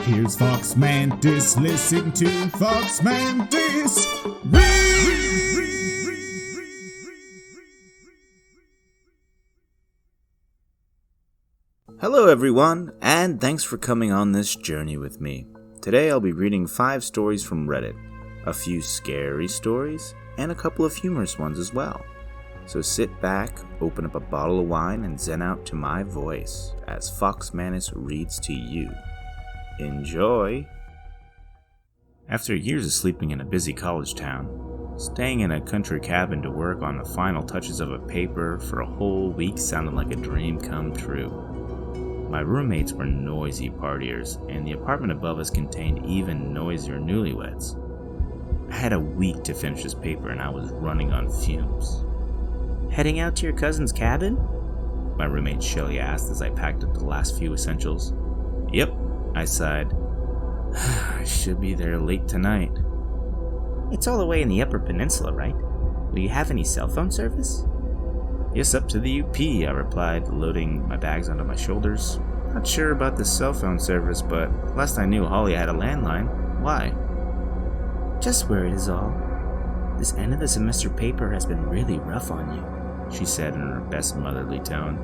Here's FoxMantis, listen to FoxMantis. Hello everyone, and thanks for coming on this journey with me. Today I'll be reading 5 stories from Reddit, a few scary stories, and a couple of humorous ones as well. So sit back, open up a bottle of wine, and zen out to my voice as FoxMantis reads to you. Enjoy! After years of sleeping in a busy college town, staying in a country cabin to work on the final touches of a paper for a whole week sounded like a dream come true. My roommates were noisy partiers, and the apartment above us contained even noisier newlyweds. I had a week to finish this paper and I was running on fumes. Heading out to your cousin's cabin? My roommate Shelly asked as I packed up the last few essentials. Yep, I sighed. I should be there late tonight. It's all the way in the Upper Peninsula, right? Will you have any cell phone service? Yes, up to the UP, I replied, loading my bags onto my shoulders. Not sure about the cell phone service, but last I knew Holly had a landline. Why? Just worried is all. This end of the semester paper has been really rough on you, she said in her best motherly tone.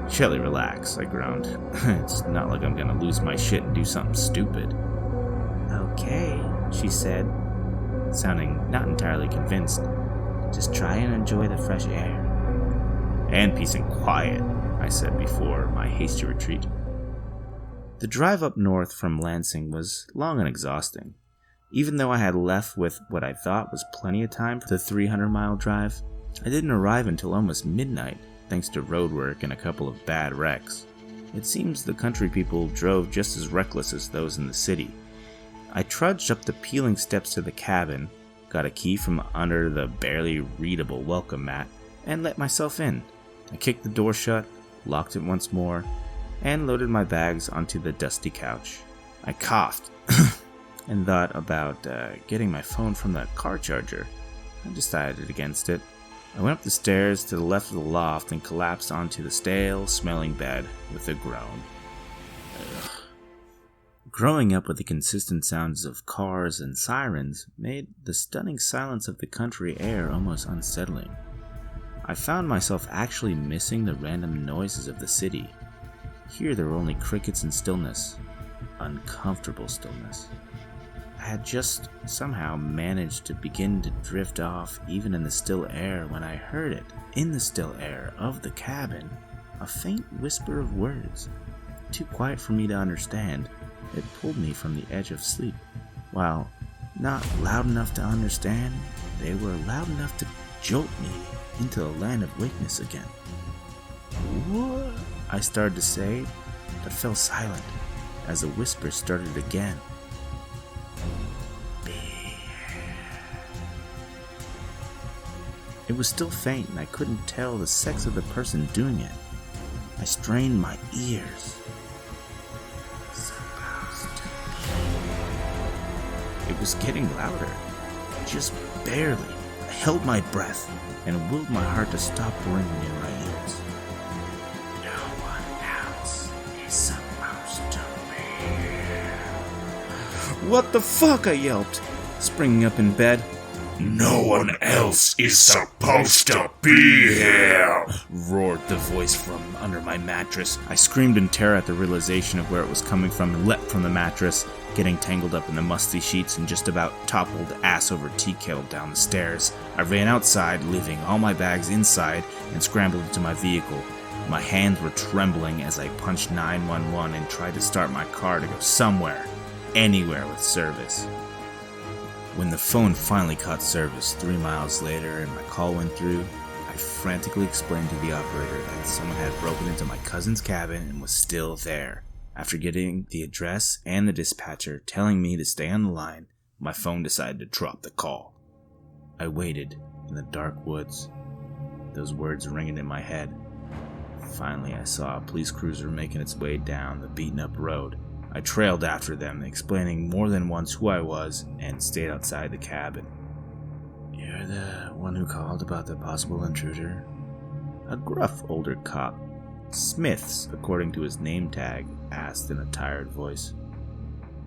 Shelly, relax, I groaned. It's not like I'm gonna lose my shit and do something stupid. Okay, she said, sounding not entirely convinced. Just try and enjoy the fresh air. And peace and quiet, I said before my hasty retreat. The drive up north from Lansing was long and exhausting. Even though I had left with what I thought was plenty of time for the 300-mile drive, I didn't arrive until almost midnight, thanks to road work and a couple of bad wrecks. It seems the country people drove just as reckless as those in the city. I trudged up the peeling steps to the cabin, got a key from under the barely readable welcome mat, and let myself in. I kicked the door shut, locked it once more, and loaded my bags onto the dusty couch. I coughed and thought about getting my phone from the car charger. I decided against it. I went up the stairs to the left of the loft and collapsed onto the stale-smelling bed with a groan. Ugh. Growing up with the consistent sounds of cars and sirens made the stunning silence of the country air almost unsettling. I found myself actually missing the random noises of the city. Here there were only crickets and stillness. Uncomfortable stillness. I had just somehow managed to begin to drift off even in the still air when I heard it, in the still air of the cabin, a faint whisper of words. Too quiet for me to understand, it pulled me from the edge of sleep. While not loud enough to understand, they were loud enough to jolt me into the land of wakeness again. What? I started to say, but fell silent as the whisper started again. It was still faint and I couldn't tell the sex of the person doing it. I strained my ears. It was getting louder, just barely. I held my breath and willed my heart to stop ringing in my ears. No one else is supposed to be here. What the fuck? I yelped, springing up in bed. No one else is supposed to be here! Roared the voice from under my mattress. I screamed in terror at the realization of where it was coming from and leapt from the mattress, getting tangled up in the musty sheets and just about toppled ass over tea kettle down the stairs. I ran outside, leaving all my bags inside, and scrambled into my vehicle. My hands were trembling as I punched 911 and tried to start my car to go somewhere, anywhere with service. When the phone finally caught service 3 miles later and my call went through, I frantically explained to the operator that someone had broken into my cousin's cabin and was still there. After getting the address and the dispatcher telling me to stay on the line, my phone decided to drop the call. I waited in the dark woods, those words ringing in my head. Finally, I saw a police cruiser making its way down the beaten-up road. I trailed after them, explaining more than once who I was, and stayed outside the cabin. You're the one who called about the possible intruder? A gruff older cop, Smiths according to his name tag, asked in a tired voice.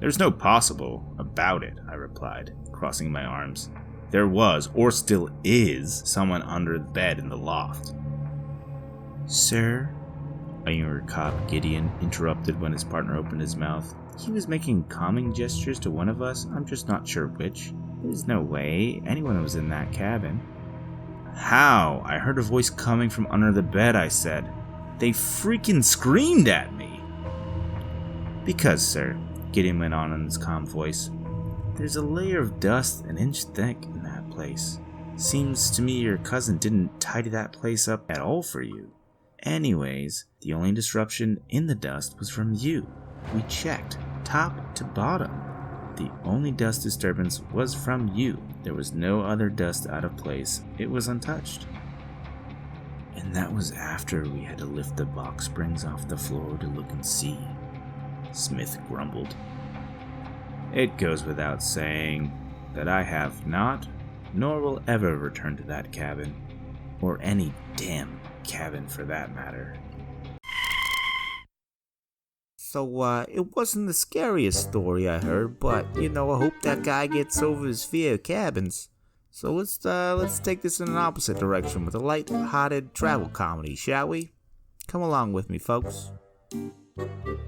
There's no possible about it, I replied, crossing my arms. There was, or still is, someone under the bed in the loft. Sir? A younger cop, Gideon, interrupted when his partner opened his mouth. He was making calming gestures to one of us, I'm just not sure which. There's no way anyone was in that cabin. How? I heard a voice coming from under the bed, I said. They freaking screamed at me. Because, sir, Gideon went on in his calm voice, there's a layer of dust an inch thick in that place. Seems to me your cousin didn't tidy that place up at all for you. Anyways, the only disruption in the dust was from you. We checked, top to bottom. The only dust disturbance was from you. There was no other dust out of place. It was untouched. And that was after we had to lift the box springs off the floor to look and see. Smith grumbled. It goes without saying that I have not, nor will ever return to that cabin, or any damn cabin for that matter. So, it wasn't the scariest story I heard, but, I hope that guy gets over his fear of cabins. So let's take this in an opposite direction with a light-hearted travel comedy, shall we? Come along with me, folks.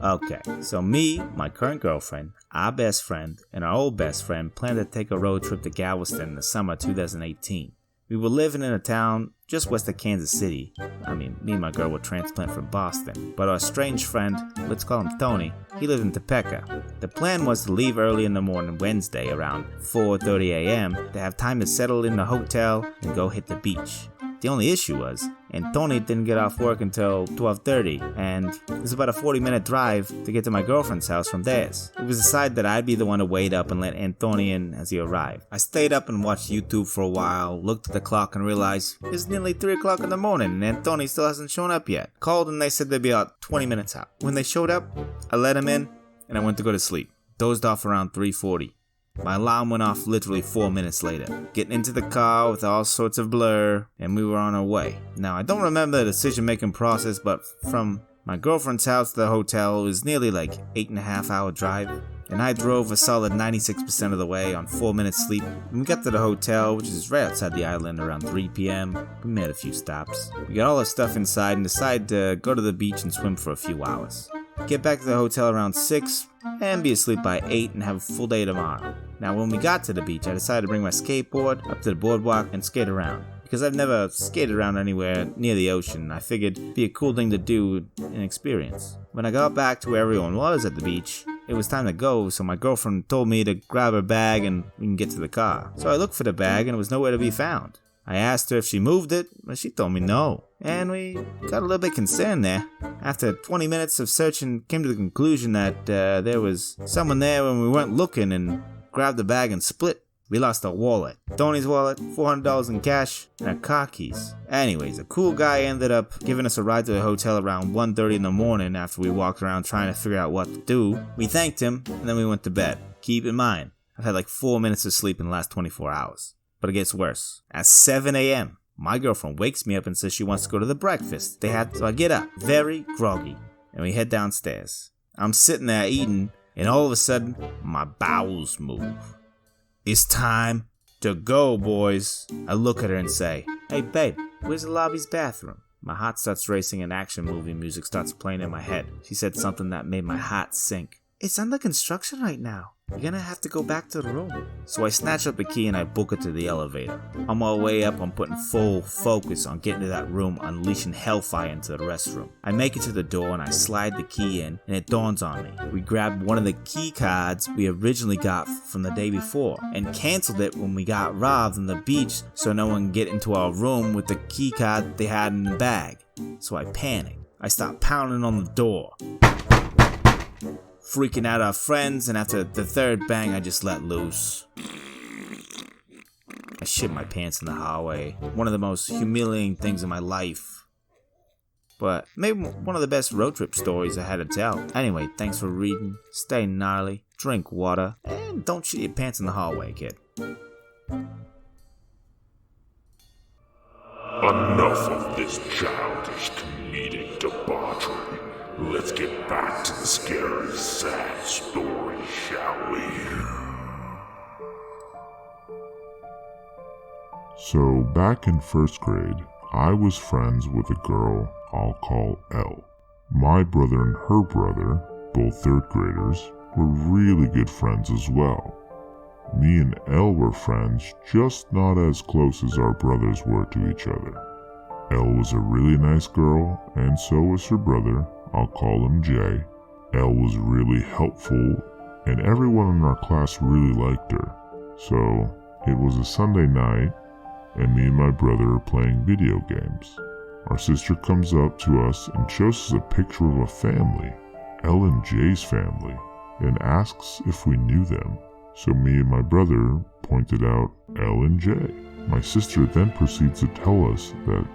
Okay, so me, my current girlfriend, our best friend, and our old best friend planned to take a road trip to Galveston in the summer 2018. We were living in a town just west of Kansas City. Me and my girl were transplanted from Boston, but our strange friend, let's call him Tony, he lived in Topeka. The plan was to leave early in the morning Wednesday around 4:30 a.m. to have time to settle in the hotel and go hit the beach. The only issue was, Tony didn't get off work until 12:30, and it was about a 40-minute drive to get to my girlfriend's house from theirs. It was decided that I'd be the one to wait up and let Anthony in as he arrived. I stayed up and watched YouTube for a while, looked at the clock and realized it's nearly 3 o'clock in the morning and Anthony still hasn't shown up yet. Called and they said they'd be about 20 minutes out. When they showed up, I let him in and I went to go to sleep. Dozed off around 3:40. My alarm went off literally 4 minutes later. Getting into the car with all sorts of blur, and we were on our way. Now, I don't remember the decision-making process, but from my girlfriend's house to the hotel, it was nearly like 8.5-hour drive. And I drove a solid 96% of the way on 4 minutes sleep. When we got to the hotel, which is right outside the island, around 3 p.m., we made a few stops. We got all our stuff inside and decided to go to the beach and swim for a few hours. Get back to the hotel around 6 and be asleep by 8 and have a full day tomorrow. Now when we got to the beach, I decided to bring my skateboard up to the boardwalk and skate around. Because I've never skated around anywhere near the ocean, I figured it'd be a cool thing to do and experience. When I got back to where everyone was at the beach, it was time to go, so my girlfriend told me to grab her bag and we can get to the car. So I looked for the bag and it was nowhere to be found. I asked her if she moved it, but she told me no. And we got a little bit concerned there. After 20 minutes of searching, came to the conclusion that there was someone there when we weren't looking and grabbed the bag and split. We lost our wallet, Tony's wallet, $400 in cash, and our car keys. Anyways, a cool guy ended up giving us a ride to the hotel around 1:30 in the morning after we walked around trying to figure out what to do. We thanked him, and then we went to bed. Keep in mind, I've had like 4 minutes of sleep in the last 24 hours. But it gets worse. At 7 a.m., my girlfriend wakes me up and says she wants to go to the breakfast they had. So I get up, very groggy, and we head downstairs. I'm sitting there eating, and all of a sudden, my bowels move. It's time to go, boys. I look at her and say, hey, babe, where's the lobby's bathroom? My heart starts racing and action movie music starts playing in my head. She said something that made my heart sink. It's under construction right now. You're gonna have to go back to the room. So I snatch up the key and I book it to the elevator. On my way up, I'm putting full focus on getting to that room, unleashing hellfire into the restroom. I make it to the door and I slide the key in, and it dawns on me. We grabbed one of the key cards we originally got from the day before and canceled it when we got robbed on the beach so no one can get into our room with the key card they had in the bag. So I panic. I start pounding on the door, freaking out our friends, and after the third bang, I just let loose. I shit my pants in the hallway. One of the most humiliating things in my life. But maybe one of the best road trip stories I had to tell. Anyway, thanks for reading. Stay gnarly, drink water, and don't shit your pants in the hallway, kid. Enough of this childish comedic debauchery. Let's get back to the scary, sad story, shall So, back in first grade, I was friends with a girl I'll call Elle. My brother and her brother, both third graders, were really good friends as well. Me and Elle were friends, just not as close as our brothers were to each other. Elle was a really nice girl, and so was her brother, I'll call him Jay. Elle was really helpful, and everyone in our class really liked her. So, it was a Sunday night, and me and my brother are playing video games. Our sister comes up to us and shows us a picture of a family, Elle and Jay's family, and asks if we knew them. So me and my brother pointed out Elle and Jay. My sister then proceeds to tell us that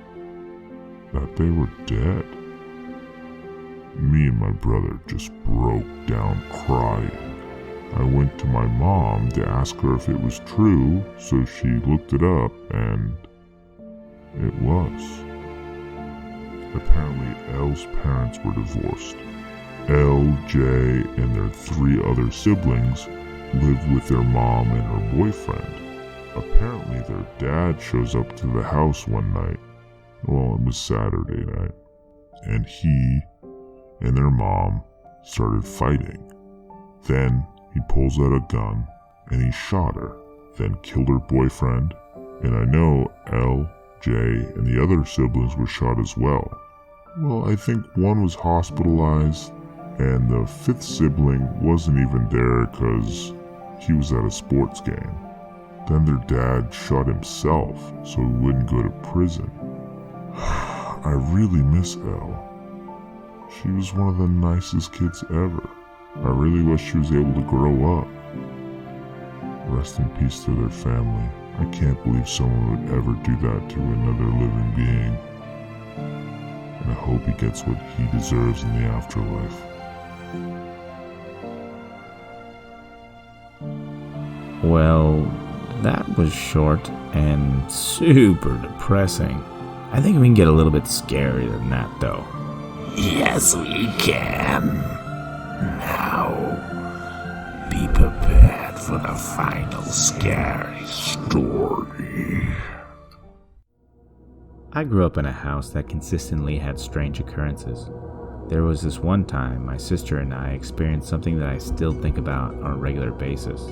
they were dead. Me and my brother just broke down crying. I went to my mom to ask her if it was true, so she looked it up, and it was. Apparently, Elle's parents were divorced. Elle, Jay, and their 3 other siblings lived with their mom and her boyfriend. Apparently, their dad shows up to the house one night. Well, it was Saturday night. And he and their mom started fighting. Then he pulls out a gun and he shot her, then killed her boyfriend, and I know Elle, Jay, and the other siblings were shot as well. Well, I think one was hospitalized, and the 5th sibling wasn't even there because he was at a sports game. Then their dad shot himself so he wouldn't go to prison. I really miss Elle. She was one of the nicest kids ever. I really wish she was able to grow up. Rest in peace to their family. I can't believe someone would ever do that to another living being. And I hope he gets what he deserves in the afterlife. Well, that was short and super depressing. I think we can get a little bit scarier than that, though. Yes, we can. Now, be prepared for the final scary story. I grew up in a house that consistently had strange occurrences. There was this one time my sister and I experienced something that I still think about on a regular basis.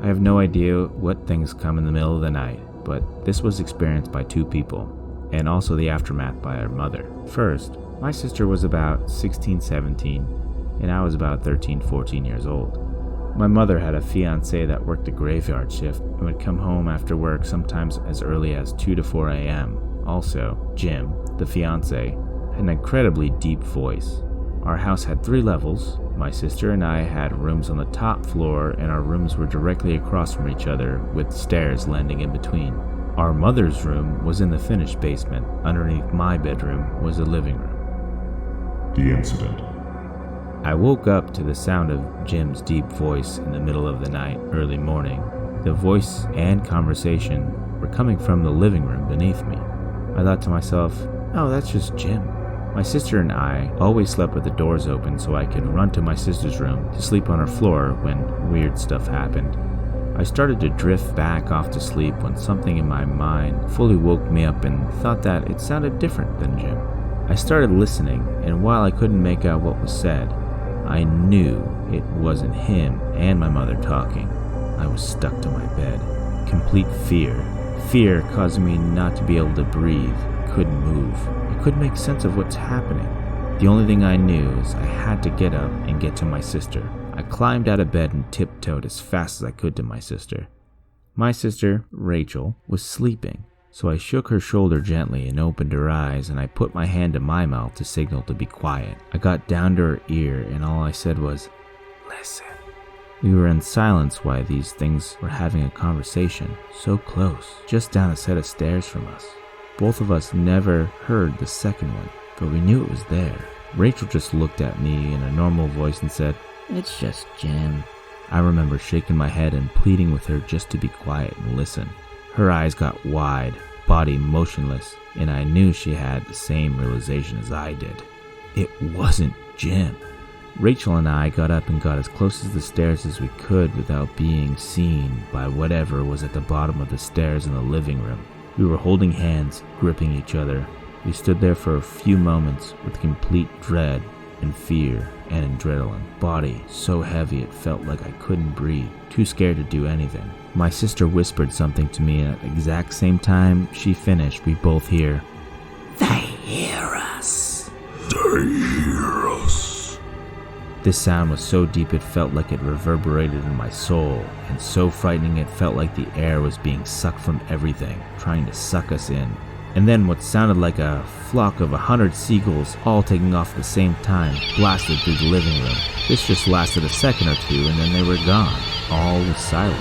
I have no idea what things come in the middle of the night, but this was experienced by 2 people, and also the aftermath by our mother. First, my sister was about 16, 17, and I was about 13, 14 years old. My mother had a fiancé that worked a graveyard shift and would come home after work sometimes as early as 2 to 4 a.m. Also, Jim, the fiancé, had an incredibly deep voice. Our house had 3 levels. My sister and I had rooms on the top floor, and our rooms were directly across from each other with stairs landing in between. Our mother's room was in the finished basement. Underneath my bedroom was the living room. The incident. I woke up to the sound of Jim's deep voice in the middle of the night, early morning. The voice and conversation were coming from the living room beneath me. I thought to myself, oh, that's just Jim. My sister and I always slept with the doors open so I could run to my sister's room to sleep on her floor when weird stuff happened. I started to drift back off to sleep when something in my mind fully woke me up and thought that it sounded different than Jim. I started listening, and while I couldn't make out what was said, I knew it wasn't him and my mother talking. I was stuck to my bed. Complete fear. Fear causing me not to be able to breathe. Couldn't move. I couldn't make sense of what's happening. The only thing I knew is I had to get up and get to my sister. I climbed out of bed and tiptoed as fast as I could to my sister. My sister, Rachel, was sleeping, so I shook her shoulder gently and opened her eyes, and I put my hand to my mouth to signal to be quiet. I got down to her ear, and all I said was, "Listen." We were in silence while these things were having a conversation, so close, just down a set of stairs from us. Both of us never heard the second one, but we knew it was there. Rachel just looked at me in a normal voice and said, "It's just Jim." I remember shaking my head and pleading with her just to be quiet and listen. Her eyes got wide, body motionless, and I knew she had the same realization as I did. It wasn't Jim. Rachel and I got up and got as close as the stairs as we could without being seen by whatever was at the bottom of the stairs in the living room. We were holding hands, gripping each other. We stood there for a few moments with complete dread and fear and adrenaline. Body so heavy it felt like I couldn't breathe, too scared to do anything. My sister whispered something to me, and at the exact same time she finished, we both hear, "They hear us. They hear us." This sound was so deep it felt like it reverberated in my soul, and so frightening it felt like the air was being sucked from everything, trying to suck us in. And then what sounded like a flock of 100 seagulls all taking off at the same time blasted through the living room. This just lasted a second or two and then they were gone. All was silent.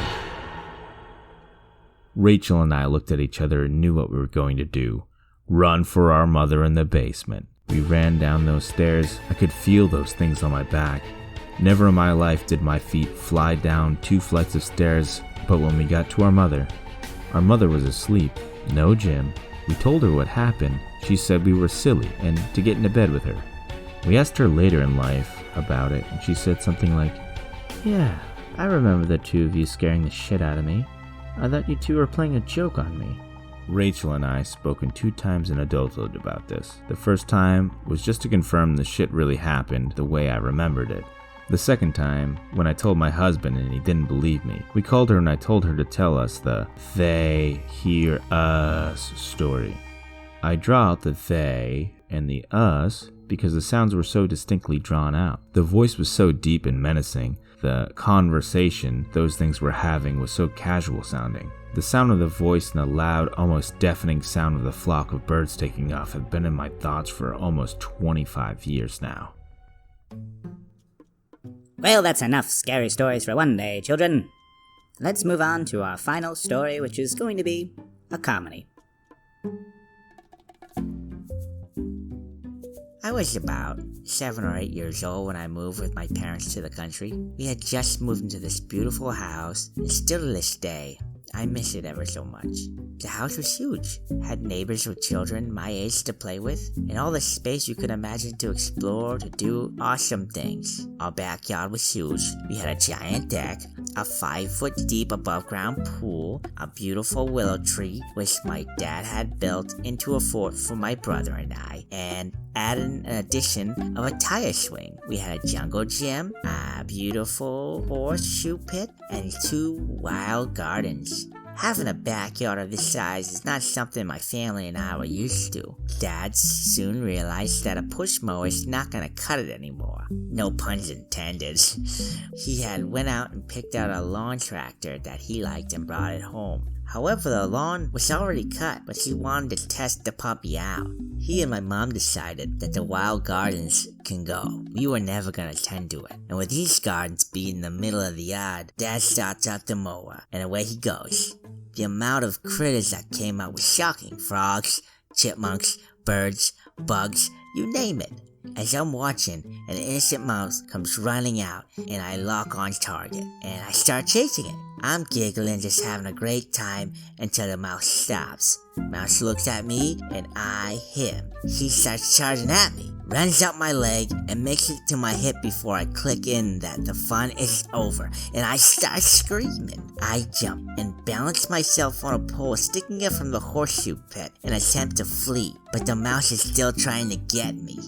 Rachel and I looked at each other and knew what we were going to do. Run for our mother in the basement. We ran down those stairs. I could feel those things on my back. Never in my life did my feet fly down 2 flights of stairs, but when we got to our mother was asleep. No Jim. We told her what happened. She said we were silly and to get into bed with her. We asked her later in life about it, and she said something like, "Yeah, I remember the two of you scaring the shit out of me. I thought you two were playing a joke on me." Rachel and I spoken 2 times in adulthood about this. The first time was just to confirm the shit really happened the way I remembered it. The second time, when I told my husband and he didn't believe me, we called her and I told her to tell us the "they hear us" story. I draw out the "they" and the "us" because the sounds were so distinctly drawn out. The voice was so deep and menacing. The conversation those things were having was so casual sounding. The sound of the voice and the loud, almost deafening sound of the flock of birds taking off have been in my thoughts for almost 25 years now. Well, that's enough scary stories for one day, children. Let's move on to our final story, which is going to be a comedy. I was about 7 or 8 years old when I moved with my parents to the country. We had just moved into this beautiful house, and still to this day, I miss it ever so much. The house was huge, had neighbors with children my age to play with, and all the space you could imagine to explore, to do awesome things. Our backyard was huge. We had a giant deck, a 5-foot deep above ground pool, a beautiful willow tree, which my dad had built into a fort for my brother and I, and added an addition of a tire swing. We had a jungle gym, a beautiful horseshoe pit, and 2 wild gardens. Having a backyard of this size is not something my family and I were used to. Dad soon realized that a push mower is not going to cut it anymore. No puns intended. He had went out and picked out a lawn tractor that he liked and brought it home. However, the lawn was already cut, but he wanted to test the puppy out. He and my mom decided that the wild gardens can go. We were never gonna tend to it. And with these gardens being in the middle of the yard, Dad starts out the mower, and away he goes. The amount of critters that came out was shocking. Frogs, chipmunks, birds, bugs, you name it. As I'm watching, an innocent mouse comes running out, and I lock on target, and I start chasing it. I'm giggling, just having a great time, until the mouse stops. Mouse looks at me, and I him. He starts charging at me, runs up my leg, and makes it to my hip before I click in that the fun is over, and I start screaming. I jump and balance myself on a pole sticking up from the horseshoe pit and attempt to flee, but the mouse is still trying to get me.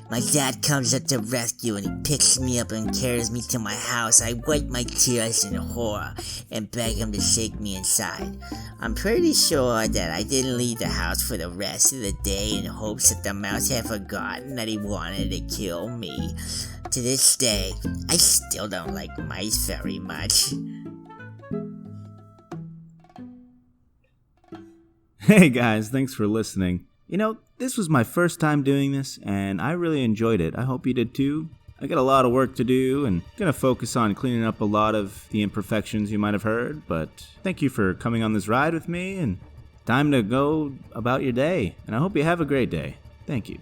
My dad comes at the rescue and he picks me up and carries me to my house. I wipe my tears in horror and beg him to take me inside. I'm pretty sure that I didn't leave the house for the rest of the day in hopes that the mouse had forgotten that he wanted to kill me. To this day, I still don't like mice very much. Hey guys, thanks for listening. You know, this was my first time doing this, and I really enjoyed it. I hope you did too. I got a lot of work to do, and gonna focus on cleaning up a lot of the imperfections you might have heard, but thank you for coming on this ride with me, and time to go about your day, and I hope you have a great day. Thank you.